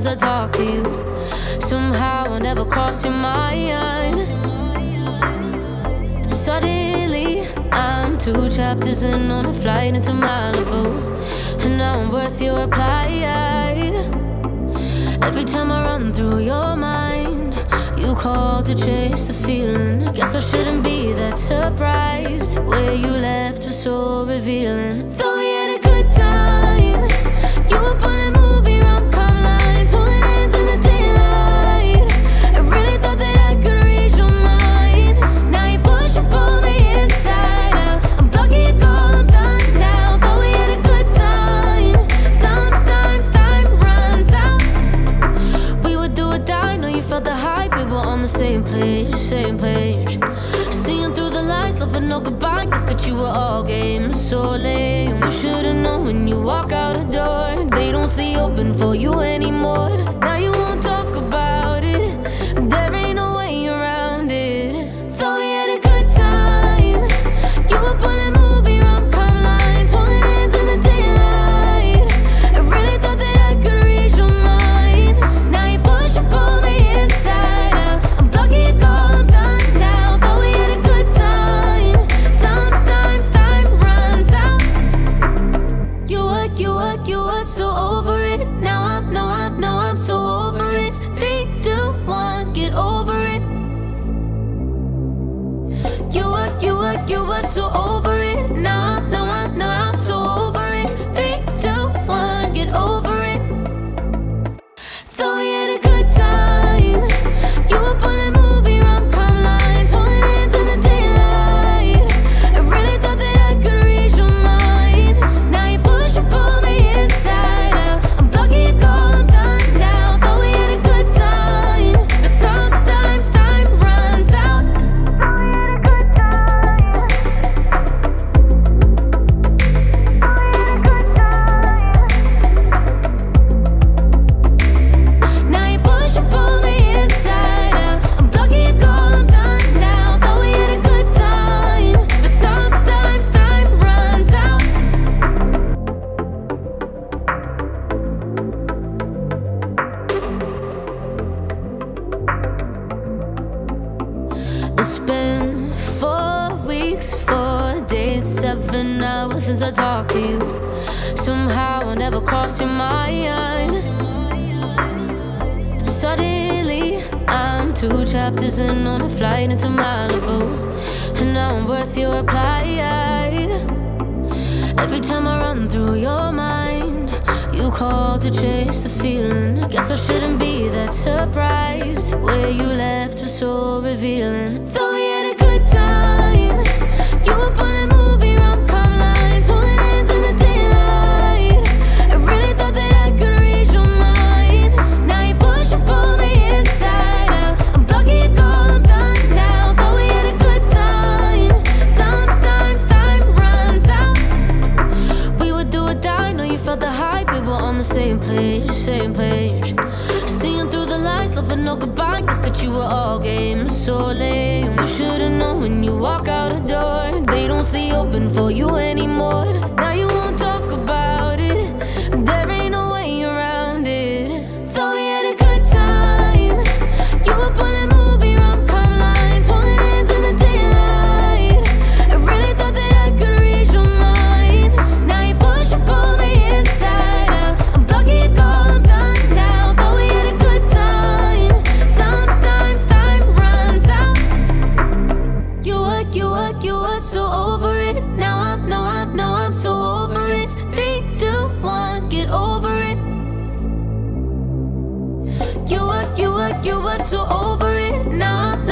since I talked to you. Somehow I never crossed your mind. Suddenly I'm 2 chapters in on a flight into Malibu, and now I'm worth your reply. Every time I run through your mind, you call to chase the feeling. Guess I shouldn't be that surprised. Where you left was so revealing. Thought we had a good time. You were pulling movie rom-com lines, holding hands in the daylight. I really thought that I could read your mind. Now you push and pull me inside out. I'm blocking your call, I'm done now. Thought we had a good time. Sometimes time runs out. We would do or die, know you felt the hype. We were on the same page, same page. Seeing through the lies, love and no goodbye. Guess that you were all game, so lame. You should've known when you walk out the door, they don't stay open for you anymore. Now you won't talk about it, there ain't no way around it. Thought we had a good time. You were pulling movie rom-com lines, holding hands in the daylight. I really thought that I could read your mind. Now you push and pull me inside out. I'm blocking your call, I'm done now. Thought we had a good time. Sometimes time runs out. You were so over it. Now I'm so over it. 3, 2, 1, get over it. You were so over it. Now I'm so over it. 3, 2, 1, get over it. Thought we had a good time. You were pulling movie rom-com lines, holding hands in the daylight. I really thought that I could read your mind. Now you push and pull me inside out. I'm blocking your call, I'm done now. Thought we had a good time, but sometimes time runs out. Now you push and pull me inside out. I'm blocking your call, I'm done now. Thought we had a good time, but sometimes time runs out. It's been 4 weeks, 4 days, 7 hours since I talked to you. Somehow I never crossed your mind. Suddenly I'm 2 chapters in on a flight into Malibu, and now I'm worth your reply. Every time I run through your mind, you call to chase the feeling. Guess I shouldn't be that surprised. Where you left was so revealing. Thought we had a good time. You were pulling movie rom-com lines, holding hands in the daylight. I really thought that I could read your mind. Now you push and pull me inside out. I'm blocking your call, I'm done now. Thought we had a good time. Sometimes time runs out. We would do or die, know you felt the hype. We were on the same page, same page. Seeing through the lies, love and no goodbye. Guess that you were all game, so lame. You should've known when you walk out the door, they don't stay open for you anymore. Now you won't talk about it, there ain't no way around it. Thought we had a good time. You were pulling movie rom-com lines, holding hands in the daylight. I really thought that I could read your mind. Now you push and pull me inside out. I'm blocking your call, I'm done now. Thought we had a good time. Sometimes time runs out. You were so over it. Now I'm so over it. 3, 2, 1, get over it. You were so over it. Now I'm